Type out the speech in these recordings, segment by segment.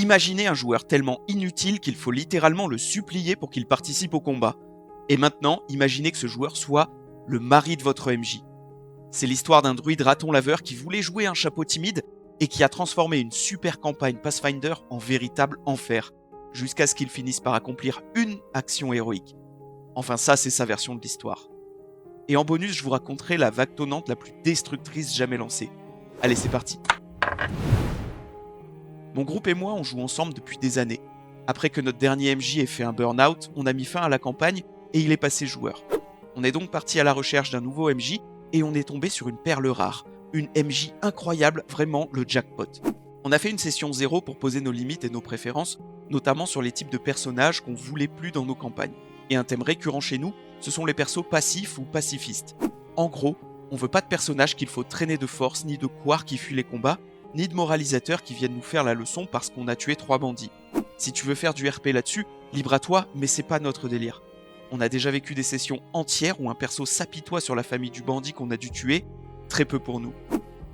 Imaginez un joueur tellement inutile qu'il faut littéralement le supplier pour qu'il participe au combat. Et maintenant, imaginez que ce joueur soit le mari de votre MJ. C'est l'histoire d'un druide raton laveur qui voulait jouer un chapeau timide et qui a transformé une super campagne Pathfinder en véritable enfer, jusqu'à ce qu'il finisse par accomplir une action héroïque. Enfin ça, c'est sa version de l'histoire. Et en bonus, je vous raconterai la vague tonnante la plus destructrice jamais lancée. Allez, c'est parti. Mon groupe et moi, on joue ensemble depuis des années. Après que notre dernier MJ ait fait un burn-out, on a mis fin à la campagne et il est passé joueur. On est donc parti à la recherche d'un nouveau MJ et on est tombé sur une perle rare. Une MJ incroyable, vraiment le jackpot. On a fait une session 0 pour poser nos limites et nos préférences, notamment sur les types de personnages qu'on voulait plus dans nos campagnes. Et un thème récurrent chez nous, ce sont les persos passifs ou pacifistes. En gros, on veut pas de personnages qu'il faut traîner de force, ni de couards qui fuient les combats, ni de moralisateurs qui viennent nous faire la leçon parce qu'on a tué 3 bandits. Si tu veux faire du RP là-dessus, libre à toi, mais c'est pas notre délire. On a déjà vécu des sessions entières où un perso s'apitoie sur la famille du bandit qu'on a dû tuer, très peu pour nous.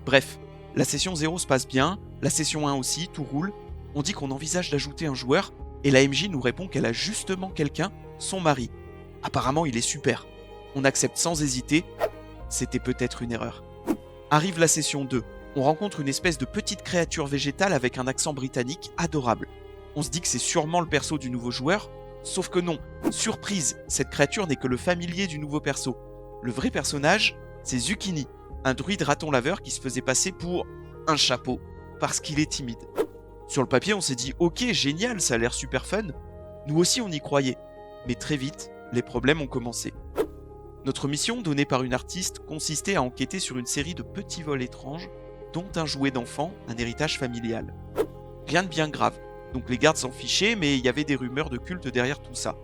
Bref, la session 0 se passe bien, la session 1 aussi, tout roule. On dit qu'on envisage d'ajouter un joueur, et la MJ nous répond qu'elle a justement quelqu'un, son mari. Apparemment, il est super. On accepte sans hésiter, c'était peut-être une erreur. Arrive la session 2, on rencontre une espèce de petite créature végétale avec un accent britannique adorable. On se dit que c'est sûrement le perso du nouveau joueur, sauf que non, surprise, cette créature n'est que le familier du nouveau perso. Le vrai personnage, c'est Zucchini, un druide raton laveur qui se faisait passer pour un chapeau, parce qu'il est timide. Sur le papier, on s'est dit « Ok, génial, ça a l'air super fun ». Nous aussi, on y croyait. Mais très vite, les problèmes ont commencé. Notre mission, donnée par une artiste, consistait à enquêter sur une série de petits vols étranges, dont un jouet d'enfant, un héritage familial. Rien de bien grave, donc les gardes s'en fichaient, mais il y avait des rumeurs de culte derrière tout ça.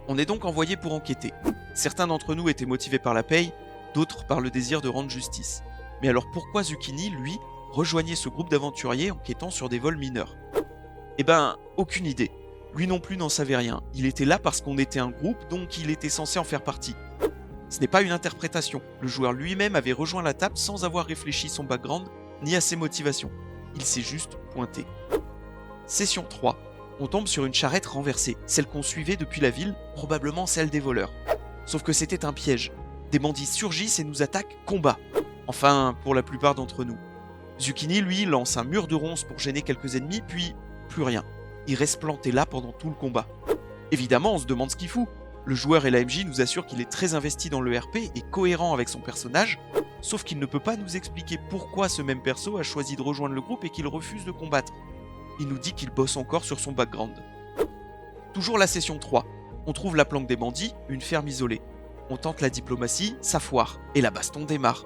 On est donc envoyé pour enquêter. Certains d'entre nous étaient motivés par la paye, d'autres par le désir de rendre justice. Mais alors pourquoi Zucchini, lui, rejoignait ce groupe d'aventuriers enquêtant sur des vols mineurs ? Eh ben, aucune idée. Lui non plus n'en savait rien. Il était là parce qu'on était un groupe, donc il était censé en faire partie. Ce n'est pas une interprétation. Le joueur lui-même avait rejoint la table sans avoir réfléchi son background ni à ses motivations. Il s'est juste pointé. Session 3. On tombe sur une charrette renversée, celle qu'on suivait depuis la ville, probablement celle des voleurs. Sauf que c'était un piège. Des bandits surgissent et nous attaquent combat. Enfin, pour la plupart d'entre nous. Zucchini, lui, lance un mur de ronces pour gêner quelques ennemis, puis plus rien. Il reste planté là pendant tout le combat. Évidemment, on se demande ce qu'il fout. Le joueur et la MJ nous assurent qu'il est très investi dans le RP et cohérent avec son personnage, sauf qu'il ne peut pas nous expliquer pourquoi ce même perso a choisi de rejoindre le groupe et qu'il refuse de combattre. Il nous dit qu'il bosse encore sur son background. Toujours la session 3. On trouve la planque des bandits, une ferme isolée. On tente la diplomatie, ça foire, et la baston démarre.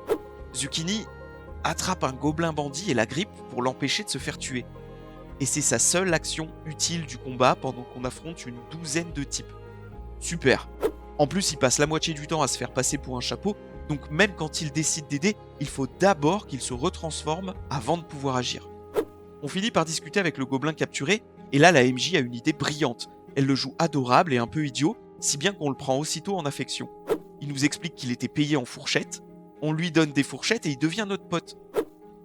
Zucchini attrape un gobelin bandit et la grippe pour l'empêcher de se faire tuer. Et c'est sa seule action utile du combat pendant qu'on affronte une douzaine de types. Super. En plus, il passe la moitié du temps à se faire passer pour un chapeau, donc même quand il décide d'aider, il faut d'abord qu'il se retransforme avant de pouvoir agir. On finit par discuter avec le gobelin capturé, et là la MJ a une idée brillante. Elle le joue adorable et un peu idiot, si bien qu'on le prend aussitôt en affection. Il nous explique qu'il était payé en fourchettes, on lui donne des fourchettes et il devient notre pote.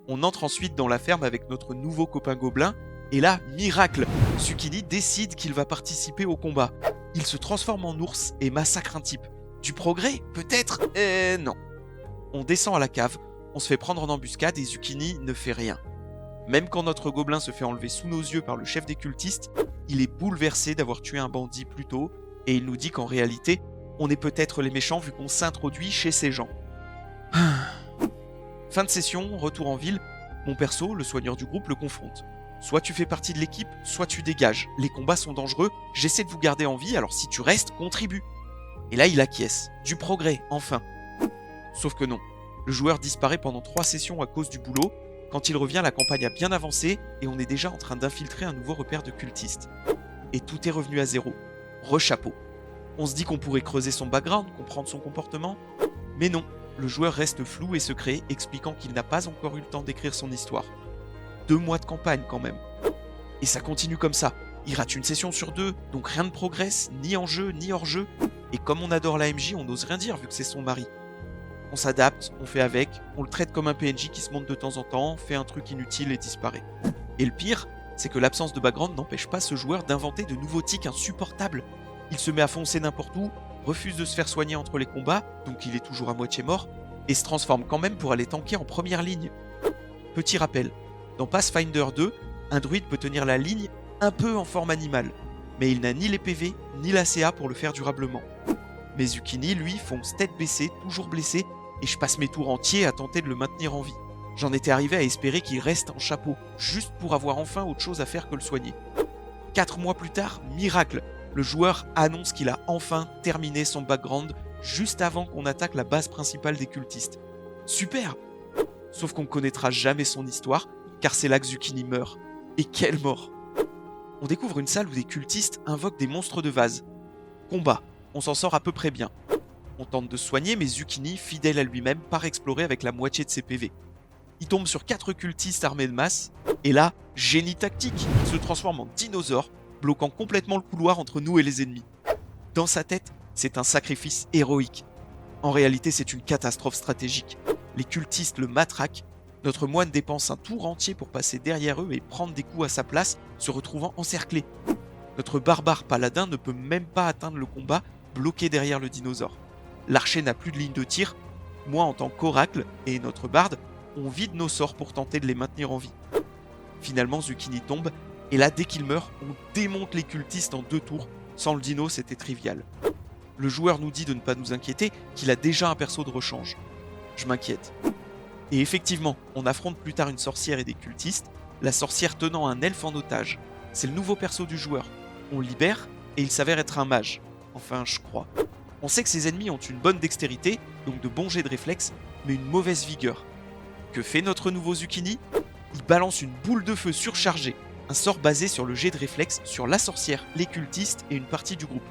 On entre ensuite dans la ferme avec notre nouveau copain gobelin, et là, miracle, Zucchini décide qu'il va participer au combat. Il se transforme en ours et massacre un type. Du progrès, peut-être ? Non. On descend à la cave, on se fait prendre en embuscade et Zucchini ne fait rien. Même quand notre gobelin se fait enlever sous nos yeux par le chef des cultistes, il est bouleversé d'avoir tué un bandit plus tôt, et il nous dit qu'en réalité, on est peut-être les méchants vu qu'on s'introduit chez ces gens. Fin de session, retour en ville, mon perso, le soigneur du groupe, le confronte. Soit tu fais partie de l'équipe, soit tu dégages. Les combats sont dangereux, j'essaie de vous garder en vie, alors si tu restes, contribue. Et là, il acquiesce. Du progrès, enfin. Sauf que non. Le joueur disparaît pendant 3 sessions à cause du boulot. Quand il revient, la campagne a bien avancé et on est déjà en train d'infiltrer un nouveau repère de cultistes. Et tout est revenu à zéro. Rechapeau. On se dit qu'on pourrait creuser son background, comprendre son comportement. Mais non, le joueur reste flou et secret, expliquant qu'il n'a pas encore eu le temps d'écrire son histoire. 2 mois de campagne quand même. Et ça continue comme ça. Il rate une session sur 2, donc rien ne progresse, ni en jeu, ni hors jeu. Et comme on adore la MJ, on n'ose rien dire vu que c'est son mari. On s'adapte, on fait avec, on le traite comme un PNJ qui se monte de temps en temps, fait un truc inutile et disparaît. Et le pire, c'est que l'absence de background n'empêche pas ce joueur d'inventer de nouveaux tics insupportables. Il se met à foncer n'importe où, refuse de se faire soigner entre les combats, donc il est toujours à moitié mort, et se transforme quand même pour aller tanker en première ligne. Petit rappel, dans Pathfinder 2, un druide peut tenir la ligne un peu en forme animale, mais il n'a ni les PV ni la CA pour le faire durablement. Mais Zucchini, lui, fonce tête baissée, toujours blessé, et je passe mes tours entiers à tenter de le maintenir en vie. J'en étais arrivé à espérer qu'il reste en chapeau, juste pour avoir enfin autre chose à faire que le soigner. 4 mois plus tard, miracle, le joueur annonce qu'il a enfin terminé son background juste avant qu'on attaque la base principale des cultistes. Super! Sauf qu'on ne connaîtra jamais son histoire, car c'est là que Zucchini meurt. Et quelle mort! On découvre une salle où des cultistes invoquent des monstres de vase. Combat, on s'en sort à peu près bien. On tente de se soigner, mais Zucchini, fidèle à lui-même, part explorer avec la moitié de ses PV. Il tombe sur 4 cultistes armés de masse, et là, génie tactique, il se transforme en dinosaure, bloquant complètement le couloir entre nous et les ennemis. Dans sa tête, c'est un sacrifice héroïque. En réalité, c'est une catastrophe stratégique. Les cultistes le matraquent, notre moine dépense un tour entier pour passer derrière eux et prendre des coups à sa place, se retrouvant encerclé. Notre barbare paladin ne peut même pas atteindre le combat, bloqué derrière le dinosaure. L'archer n'a plus de ligne de tir, moi en tant qu'oracle et notre barde, on vide nos sorts pour tenter de les maintenir en vie. Finalement, Zucchini tombe, et là, dès qu'il meurt, on démonte les cultistes en 2 tours. Sans le dino, c'était trivial. Le joueur nous dit de ne pas nous inquiéter, qu'il a déjà un perso de rechange. Je m'inquiète. Et effectivement, on affronte plus tard une sorcière et des cultistes, la sorcière tenant un elfe en otage. C'est le nouveau perso du joueur. On le libère, et il s'avère être un mage. Enfin, je crois. On sait que ses ennemis ont une bonne dextérité, donc de bons jets de réflexe, mais une mauvaise vigueur. Que fait notre nouveau Zucchini ? Il balance une boule de feu surchargée, un sort basé sur le jet de réflexe sur la sorcière, les cultistes et une partie du groupe.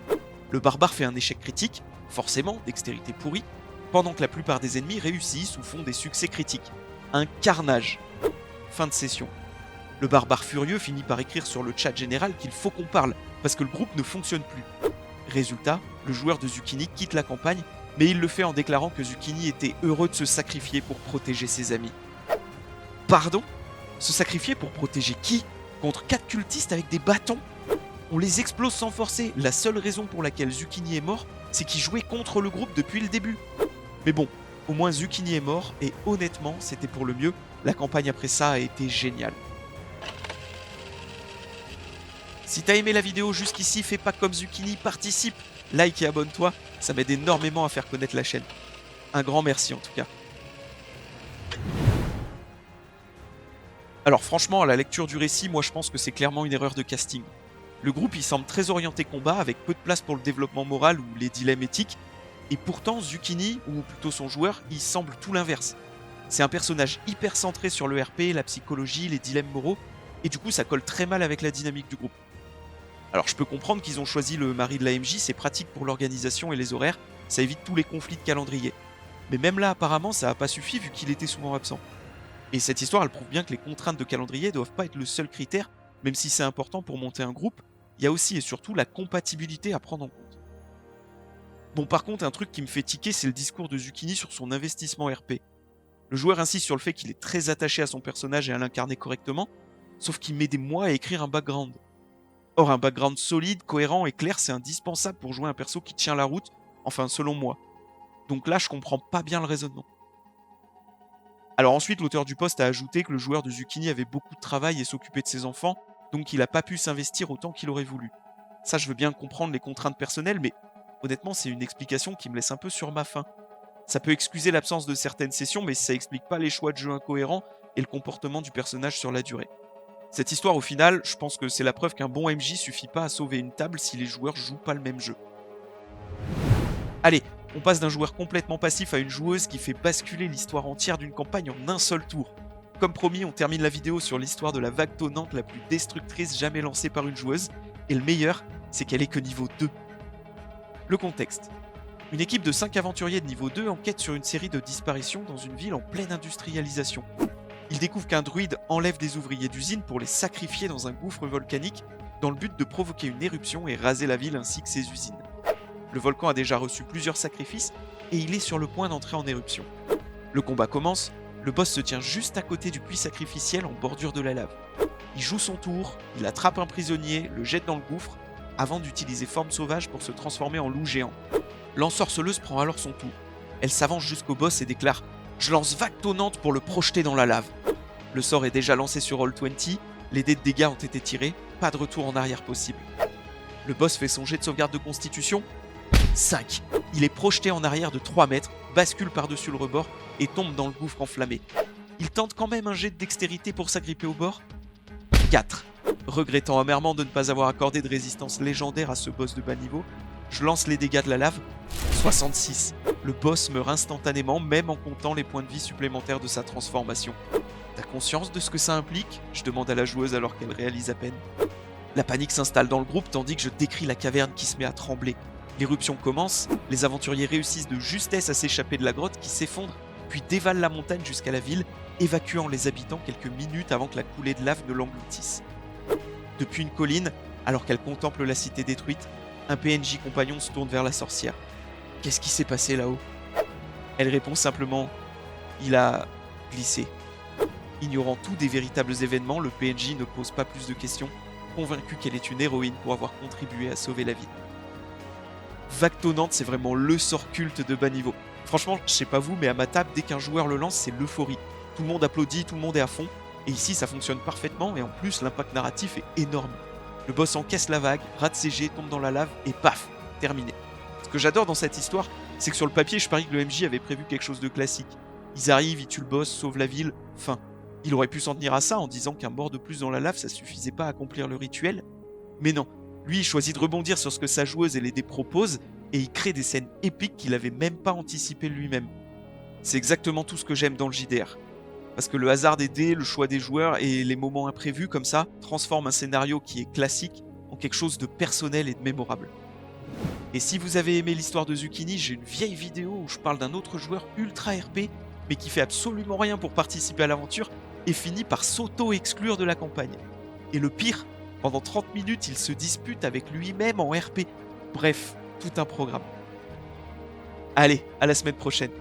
Le barbare fait un échec critique, forcément, dextérité pourrie, pendant que la plupart des ennemis réussissent ou font des succès critiques. Un carnage. Fin de session. Le barbare furieux finit par écrire sur le chat général qu'il faut qu'on parle, parce que le groupe ne fonctionne plus. Résultat, le joueur de Zucchini quitte la campagne, mais il le fait en déclarant que Zucchini était heureux de se sacrifier pour protéger ses amis. Pardon ? Se sacrifier pour protéger qui ? Contre 4 cultistes avec des bâtons ? On les explose sans forcer. La seule raison pour laquelle Zucchini est mort, c'est qu'il jouait contre le groupe depuis le début. Mais bon, au moins Zucchini est mort, et honnêtement, c'était pour le mieux. La campagne après ça a été géniale. Si t'as aimé la vidéo jusqu'ici, fais pas comme Zucchini, participe, like et abonne-toi, ça m'aide énormément à faire connaître la chaîne. Un grand merci en tout cas. Alors franchement, à la lecture du récit, moi je pense que c'est clairement une erreur de casting. Le groupe il semble très orienté combat, avec peu de place pour le développement moral ou les dilemmes éthiques, et pourtant Zucchini, ou plutôt son joueur, il semble tout l'inverse. C'est un personnage hyper centré sur le RP, la psychologie, les dilemmes moraux, et du coup ça colle très mal avec la dynamique du groupe. Alors je peux comprendre qu'ils ont choisi le mari de la MJ, c'est pratique pour l'organisation et les horaires, ça évite tous les conflits de calendrier. Mais même là apparemment ça n'a pas suffi vu qu'il était souvent absent. Et cette histoire elle prouve bien que les contraintes de calendrier doivent pas être le seul critère, même si c'est important pour monter un groupe, il y a aussi et surtout la compatibilité à prendre en compte. Bon par contre un truc qui me fait tiquer c'est le discours de Zucchini sur son investissement RP. Le joueur insiste sur le fait qu'il est très attaché à son personnage et à l'incarner correctement, sauf qu'il met des mois à écrire un background. Or, un background solide, cohérent et clair, c'est indispensable pour jouer un perso qui tient la route, enfin selon moi. Donc là, je comprends pas bien le raisonnement. Alors ensuite, l'auteur du post a ajouté que le joueur de Zucchini avait beaucoup de travail et s'occupait de ses enfants, donc il n'a pas pu s'investir autant qu'il aurait voulu. Ça, je veux bien comprendre les contraintes personnelles, mais honnêtement, c'est une explication qui me laisse un peu sur ma faim. Ça peut excuser l'absence de certaines sessions, mais ça explique pas les choix de jeu incohérents et le comportement du personnage sur la durée. Cette histoire, au final, je pense que c'est la preuve qu'un bon MJ suffit pas à sauver une table si les joueurs jouent pas le même jeu. Allez, on passe d'un joueur complètement passif à une joueuse qui fait basculer l'histoire entière d'une campagne en un seul tour. Comme promis, on termine la vidéo sur l'histoire de la vague tonnante la plus destructrice jamais lancée par une joueuse, et le meilleur, c'est qu'elle est que niveau 2. Le contexte. Une équipe de 5 aventuriers de niveau 2 enquête sur une série de disparitions dans une ville en pleine industrialisation. Ils découvrent qu'un druide enlève des ouvriers d'usine pour les sacrifier dans un gouffre volcanique dans le but de provoquer une éruption et raser la ville ainsi que ses usines. Le volcan a déjà reçu plusieurs sacrifices et il est sur le point d'entrer en éruption. Le combat commence, le boss se tient juste à côté du puits sacrificiel en bordure de la lave. Il joue son tour, il attrape un prisonnier, le jette dans le gouffre, avant d'utiliser forme sauvage pour se transformer en loup géant. L'ensorceleuse prend alors son tour. Elle s'avance jusqu'au boss et déclare « Je lance vague tonnante pour le projeter dans la lave ». Le sort est déjà lancé sur Roll20, les dés de dégâts ont été tirés, pas de retour en arrière possible. Le boss fait son jet de sauvegarde de constitution. 5. Il est projeté en arrière de 3 mètres, bascule par-dessus le rebord et tombe dans le gouffre enflammé. Il tente quand même un jet de dextérité pour s'agripper au bord. 4. Regrettant amèrement de ne pas avoir accordé de résistance légendaire à ce boss de bas niveau, je lance les dégâts de la lave. 66. Le boss meurt instantanément, même en comptant les points de vie supplémentaires de sa transformation. T'as conscience de ce que ça implique ? Je demande à la joueuse alors qu'elle réalise à peine. La panique s'installe dans le groupe tandis que je décris la caverne qui se met à trembler. L'éruption commence, les aventuriers réussissent de justesse à s'échapper de la grotte qui s'effondre, puis dévalent la montagne jusqu'à la ville, évacuant les habitants quelques minutes avant que la coulée de lave ne l'engloutisse. Depuis une colline, alors qu'elle contemple la cité détruite, un PNJ compagnon se tourne vers la sorcière. « Qu'est-ce qui s'est passé là-haut » Elle répond simplement « Il a glissé ». Ignorant tout des véritables événements, le PNJ ne pose pas plus de questions, convaincu qu'elle est une héroïne pour avoir contribué à sauver la ville. Vague tonnante, c'est vraiment le sort culte de bas niveau. Franchement, je sais pas vous, mais à ma table, dès qu'un joueur le lance, c'est l'euphorie. Tout le monde applaudit, tout le monde est à fond, et ici ça fonctionne parfaitement, et en plus l'impact narratif est énorme. Le boss encaisse la vague, rate ses jets, tombe dans la lave, et paf, terminé. Ce que j'adore dans cette histoire, c'est que sur le papier, je parie que le MJ avait prévu quelque chose de classique. Ils arrivent, ils tuent le boss, sauvent la ville, fin. Il aurait pu s'en tenir à ça en disant qu'un mort de plus dans la lave, ça suffisait pas à accomplir le rituel. Mais non, lui il choisit de rebondir sur ce que sa joueuse et les dés proposent, et il crée des scènes épiques qu'il avait même pas anticipées lui-même. C'est exactement tout ce que j'aime dans le JDR. Parce que le hasard des dés, le choix des joueurs et les moments imprévus comme ça transforment un scénario qui est classique en quelque chose de personnel et de mémorable. Et si vous avez aimé l'histoire de Zucchini, j'ai une vieille vidéo où je parle d'un autre joueur ultra RP mais qui fait absolument rien pour participer à l'aventure et finit par s'auto-exclure de la campagne. Et le pire, pendant 30 minutes, il se dispute avec lui-même en RP. Bref, tout un programme. Allez, à la semaine prochaine.